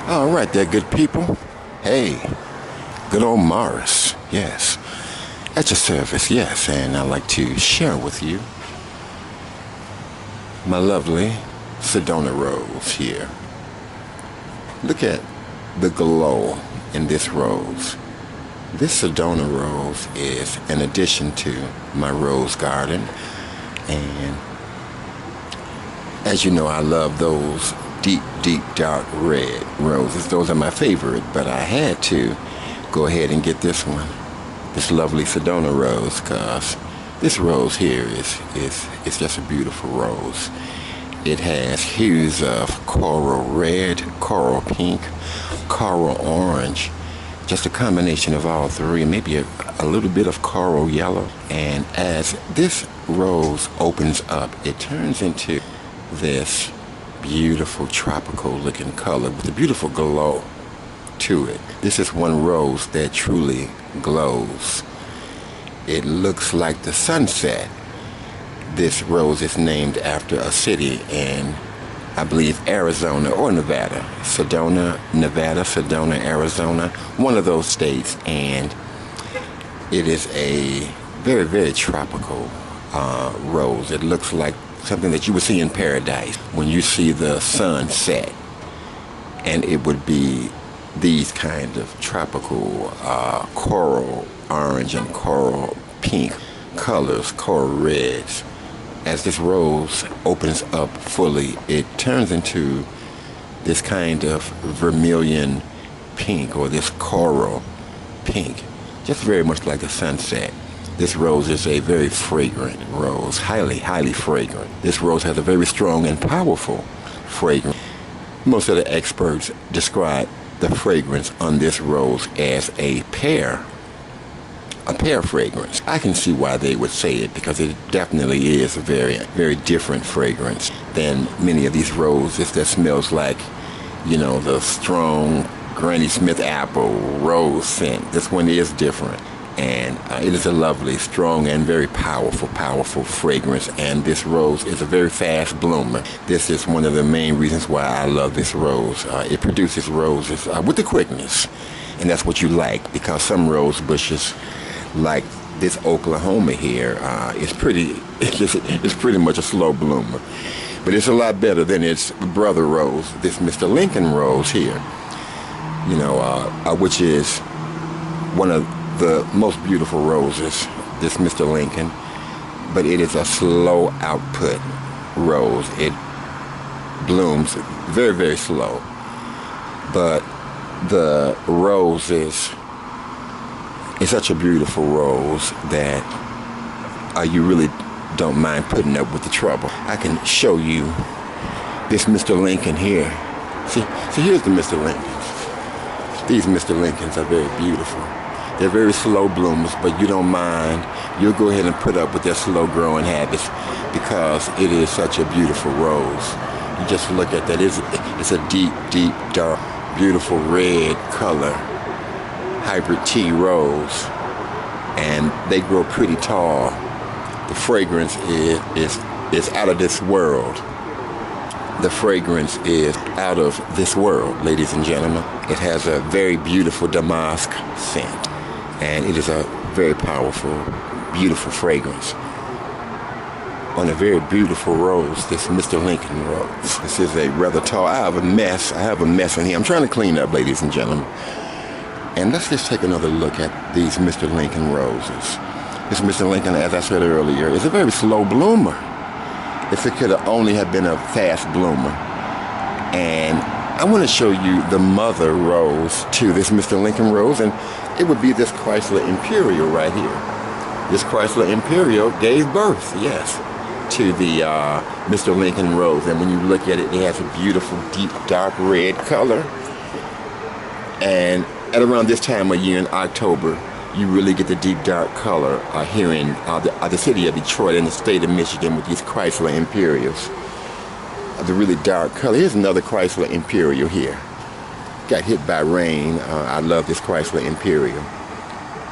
All right there, good people. Hey, good old Morris. Yes, at your service. Yes, and I'd like to share with you my lovely Sedona rose here. Look at the glow in this rose. This Sedona rose is an addition to my rose garden, and as you know, I love those deep, dark red roses. Those are my favorite, but I had to go ahead and get this one, this lovely Sedona rose, because this rose here is just a beautiful rose. It has hues of coral red, coral pink, coral orange, just a combination of all three, maybe a little bit of coral yellow. And as this rose opens up, it turns into this beautiful tropical looking color with a beautiful glow to it. This is one rose that truly glows. It looks like the sunset. This rose is named after a city in, I believe, Arizona or Nevada. Sedona, Nevada, Sedona, Arizona, one of those states. And it is a very tropical rose. It looks like something that you would see in paradise when you see the sun set. And it would be these kind of tropical coral orange and coral pink colors, coral reds. As this rose opens up fully, it turns into this kind of vermilion pink, or this coral pink, just very much like a sunset. This rose is a very fragrant rose, highly fragrant. This rose has a very strong and powerful fragrance. Most of the experts describe the fragrance on this rose as a pear fragrance. I can see why they would say it, because it definitely is a very different fragrance than many of these roses that smells like, the strong Granny Smith apple rose scent. This one is different, and it is a lovely, strong, and very powerful fragrance. And this rose is a very fast bloomer. This is one of the main reasons why I love this rose. It produces roses with the quickness, and that's what you like, because some rose bushes, like this Oklahoma here, it's pretty much a slow bloomer. But it's a lot better than its brother rose, this Mr. Lincoln rose here, which is one of the most beautiful roses, this Mr. Lincoln. But it is a slow output rose. It blooms very slow. But the rose is such a beautiful rose that you really don't mind putting up with the trouble. I can show you this Mr. Lincoln here. See, here's the Mr. Lincolns. These Mr. Lincolns are very beautiful. They're very slow bloomers, but you don't mind. You'll go ahead and put up with their slow growing habits, because it is such a beautiful rose. You just look at that. It's a deep, dark, beautiful red color, hybrid tea rose, and they grow pretty tall. The fragrance is out of this world. The fragrance is out of this world, ladies and gentlemen. It has a very beautiful damask scent, and it is a very powerful, beautiful fragrance on a very beautiful rose, this Mr. Lincoln rose. This is a rather tall. I have a mess in here. I'm trying to clean up, ladies and gentlemen. And let's just take another look at these Mr. Lincoln roses. This Mr. Lincoln, as I said earlier, is a very slow bloomer. If it could have only have been a fast bloomer. And I want to show you the mother rose to this Mr. Lincoln rose, and it would be this Chrysler Imperial right here. This Chrysler Imperial gave birth, yes, to the Mr. Lincoln rose. And when you look at it, it has a beautiful, deep, dark red color. And at around this time of year in October, you really get the deep dark color here in the city of Detroit in the state of Michigan with these Chrysler Imperials. The really dark color. Here's another Chrysler Imperial here. Got hit by rain. I love this Chrysler Imperial.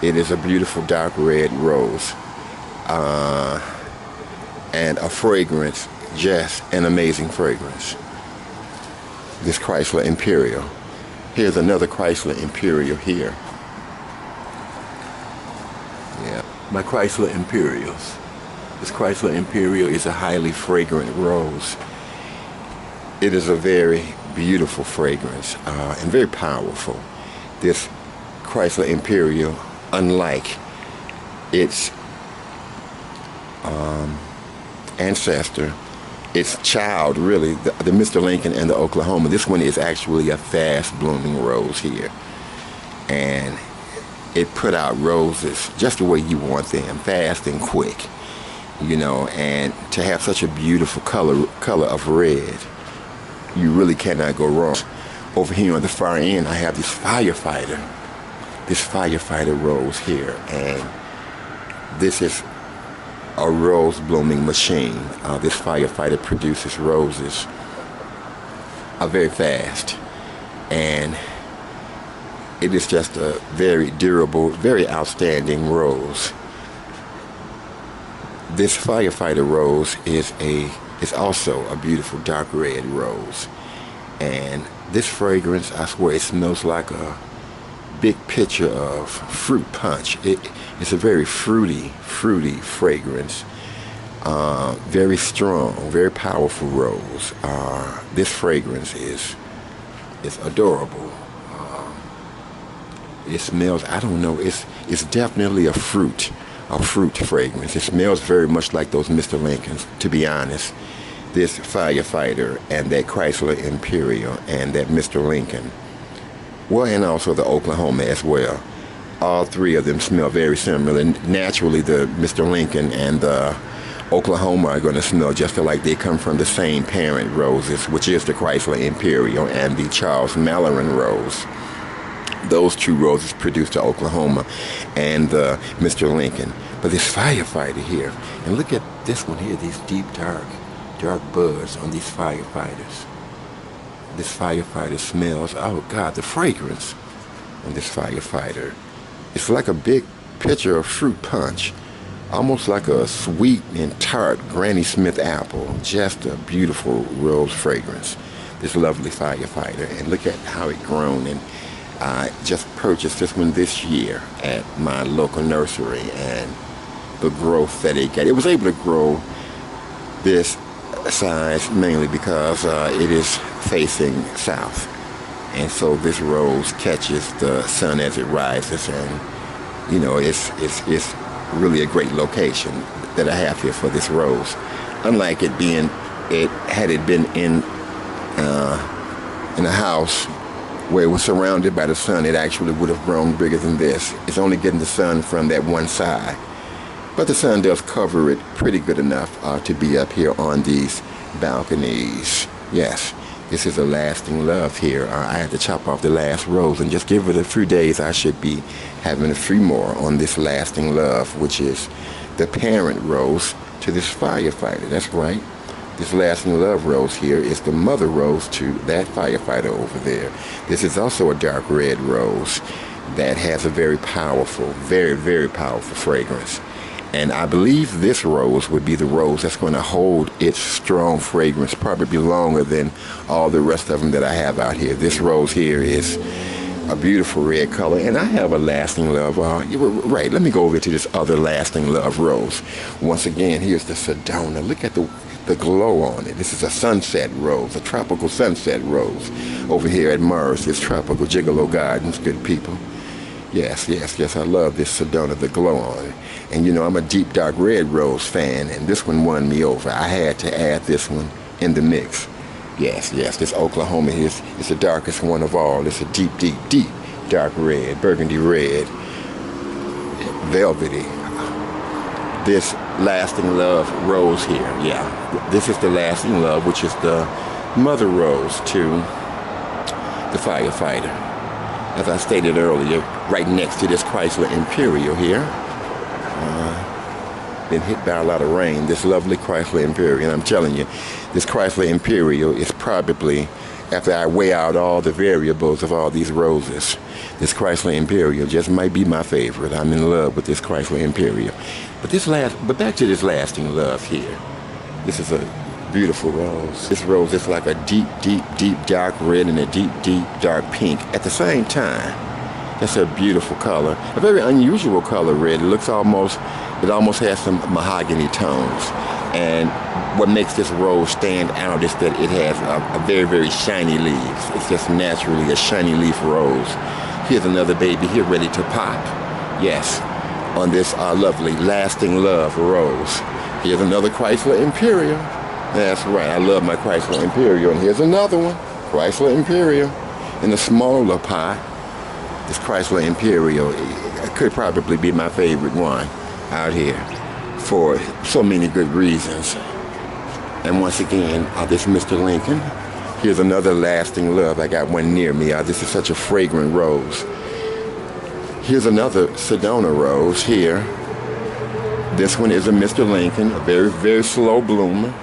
It is a beautiful dark red rose. And a fragrance, just an amazing fragrance. This Chrysler Imperial. Here's another Chrysler Imperial here. Yeah, my Chrysler Imperials. This Chrysler Imperial is a highly fragrant rose. It is a very beautiful fragrance and very powerful. This Chrysler Imperial, unlike its ancestor, its child really, the Mr. Lincoln and the Oklahoma, this one is actually a fast blooming rose here. And it put out roses just the way you want them, fast and quick, you know. And to have such a beautiful color of red, you really cannot go wrong. Over here on the far end, I have this Firefighter rose here, and this is a rose blooming machine. This Firefighter produces roses very fast, and it is just a very durable, very outstanding rose. This Firefighter rose is also a beautiful dark red rose, and this fragrance, I swear, it smells like a big picture of fruit punch. It's a very fruity fragrance, very strong, very powerful rose. This fragrance is adorable. It smells, I don't know, it's definitely a fruit fragrance. It smells very much like those Mr. Lincolns, to be honest. This Firefighter and that Chrysler Imperial and that Mr. Lincoln, well, and also the Oklahoma as well. All three of them smell very similar. Naturally, the Mr. Lincoln and the Oklahoma are going to smell just like they come from the same parent roses, which is the Chrysler Imperial and the Charles Malloran rose. Those two roses produce the Oklahoma and the Mr. Lincoln. But this Firefighter here, and look at this one here, these deep dark buds on these Firefighters. This Firefighter smells, oh God, the fragrance on this Firefighter. It's like a big pitcher of fruit punch, almost like a sweet and tart Granny Smith apple. Just a beautiful rose fragrance. This lovely Firefighter, and look at how it grown. And I just purchased this one this year at my local nursery, and the growth that it got. It was able to grow this size mainly because it is facing south, and so this rose catches the sun as it rises, and you know, it's really a great location that I have here for this rose. Unlike it being, had it been in a house where it was surrounded by the sun, it actually would have grown bigger than this. It's only getting the sun from that one side, but the sun does cover it pretty good enough to be up here on these balconies. Yes, this is a lasting love here. I had to chop off the last rose and just give it a few days. I should be having a few more on this lasting love, which is the parent rose to this Firefighter. That's right. This lasting love rose here is the mother rose to that Firefighter over there. This is also a dark red rose that has a very powerful, very powerful fragrance. And I believe this rose would be the rose that's going to hold its strong fragrance probably longer than all the rest of them that I have out here. This rose here is a beautiful red color, and I have a lasting love. Right, let me go over to this other lasting love rose. Once again, here's the Sedona. Look at the glow on it. This is a sunset rose, a tropical sunset rose. Over here at Mars, this Tropical Gigolo Gardens, good people. Yes, I love this Sedona, the glow on it. And you know, I'm a deep dark red rose fan, and this one won me over. I had to add this one in the mix. Yes, this Oklahoma here is the darkest one of all. It's a deep dark red, burgundy red, velvety. This lasting love rose here, yeah. This is the lasting love, which is the mother rose to the Firefighter. As I stated earlier, right next to this Chrysler Imperial here. Been hit by a lot of rain, this lovely Chrysler Imperial. And I'm telling you, this Chrysler Imperial is probably, after I weigh out all the variables of all these roses, this Chrysler Imperial just might be my favorite. I'm in love with this Chrysler Imperial. But back to this lasting love here. This is a Beautiful rose. This rose is like a deep, deep, deep dark red and a deep, deep dark pink at the same time. That's a beautiful color. A very unusual color red. It almost has some mahogany tones. And what makes this rose stand out is that it has a very, very shiny leaves. It's just naturally a shiny leaf rose. Here's another baby here ready to pop. Yes, on this lovely lasting love rose. Here's another Chrysler Imperial. That's right, I love my Chrysler Imperial. And here's another one, Chrysler Imperial. In the smaller pot, this Chrysler Imperial could probably be my favorite one out here for so many good reasons. And once again, this Mr. Lincoln. Here's another lasting love. I got one near me. This is such a fragrant rose. Here's another Sedona rose here. This one is a Mr. Lincoln, a very, very slow bloomer.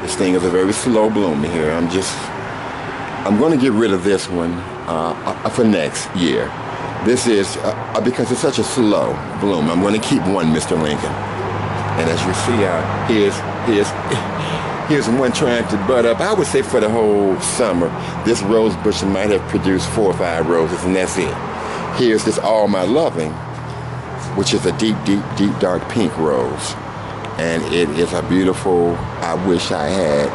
This thing is a very slow bloomer here. I'm going to get rid of this one for next year. This is because it's such a slow bloom. I'm going to keep one Mr. Lincoln. And as you see, here's one trying to bud up. I would say for the whole summer, this rose bush might have produced 4 or 5 roses, and that's it. Here's this All My Loving, which is a deep, deep, deep dark pink rose. And it is a beautiful, I wish I had,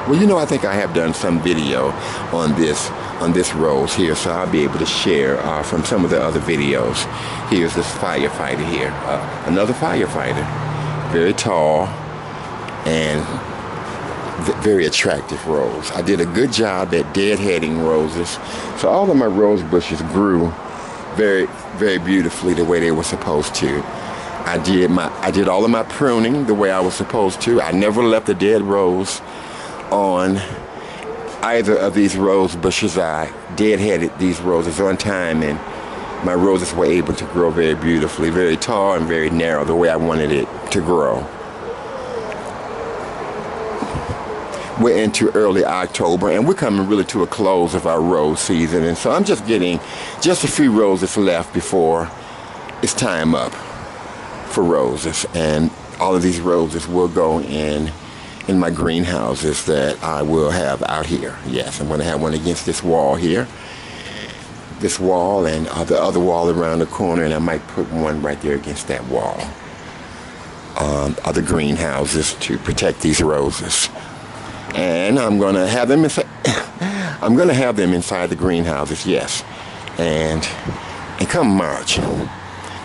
well, you know, I think I have done some video on this rose here, so I'll be able to share from some of the other videos. Here's this Firefighter here, another Firefighter, very tall and very attractive rose. I did a good job at deadheading roses, so all of my rose bushes grew very, very beautifully the way they were supposed to. I did all of my pruning the way I was supposed to. I never left a dead rose on either of these rose bushes. I deadheaded these roses on time, and my roses were able to grow very beautifully, very tall and very narrow, the way I wanted it to grow. We're into early October, and we're coming really to a close of our rose season, and so I'm just getting just a few roses left before it's time up for roses. And all of these roses will go in my greenhouses that I will have out here. Yes, I'm going to have one against this wall here, this wall, and the other wall around the corner, and I might put one right there against that wall. Other greenhouses to protect these roses. And I'm going to have them inside. I'm going to have them inside the greenhouses, yes. And come March,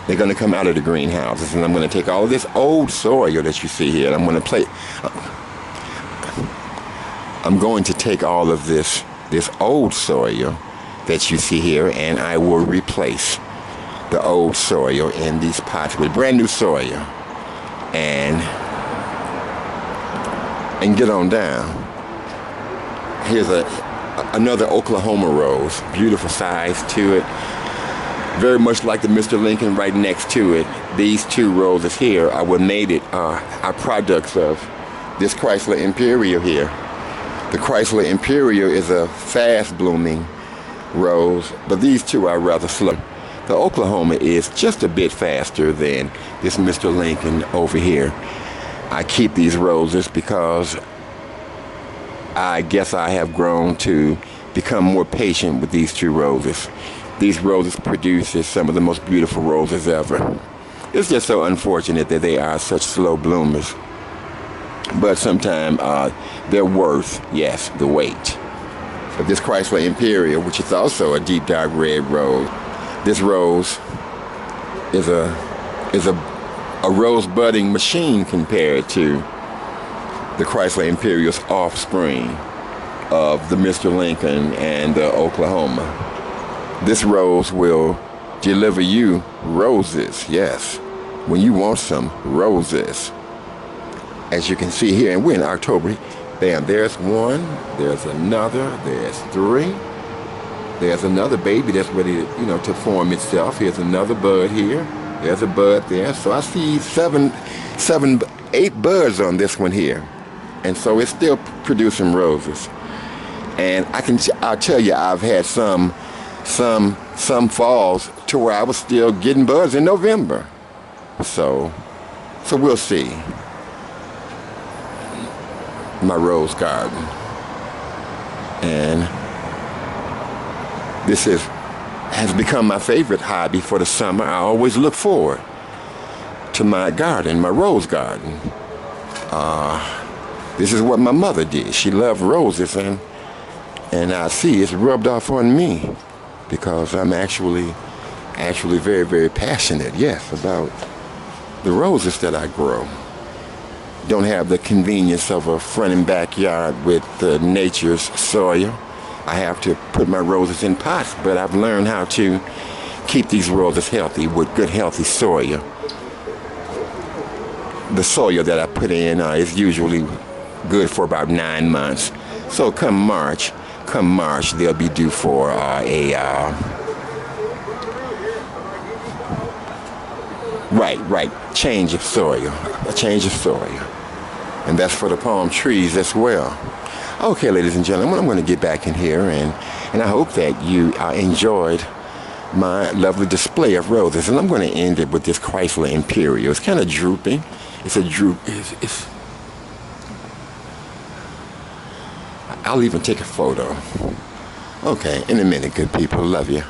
they're going to come out of the greenhouses, and I'm going to take all of this old soil that you see here, and I'm going to take all of this old soil that you see here, and I will replace the old soil in these pots with brand new soil, and get on down. Here's another Oklahoma rose, beautiful size to it, very much like the Mr. Lincoln right next to it. These two roses here are products of this Chrysler Imperial here. The Chrysler Imperial is a fast blooming rose, but these two are rather slow. The Oklahoma is just a bit faster than this Mr. Lincoln over here. I keep these roses because I guess I have grown to become more patient with these two roses. These roses produce some of the most beautiful roses ever. It's just so unfortunate that they are such slow bloomers. But sometimes they're worth, yes, the wait. But this Chrysler Imperial, which is also a deep dark red rose, this rose is a rose budding machine compared to the Chrysler Imperial's offspring of the Mr. Lincoln and the Oklahoma. This rose will deliver you roses, yes, when you want some roses. As you can see here, and we're in October. Bam, there's one, there's another, there's 3. There's another baby that's ready to, to form itself. Here's another bud here. There's a bud there. So I see 8 buds on this one here. And so it's still producing roses. And I'll tell you, I've had some falls to where I was still getting buds in November. So we'll see. my rose garden. And this has become my favorite hobby for the summer. I always look forward to my garden, my rose garden. This is what my mother did. She loved roses, and I see it's rubbed off on me because I'm actually very, very passionate, yes, about the roses that I grow. Don't have the convenience of a front and backyard with nature's soil. I have to put my roses in pots, but I've learned how to keep these roses healthy with good, healthy soil. The soil that I put in is usually good for about 9 months. So come March, they'll be due for change of soil, a change of soil. And that's for the palm trees as well. Okay, ladies and gentlemen, I'm going to get back in here, and I hope that you enjoyed my lovely display of roses. And I'm going to end it with this Chrysler Imperial. It's kind of drooping. It's a droop. I'll even take a photo. Okay, in a minute, good people. Love you.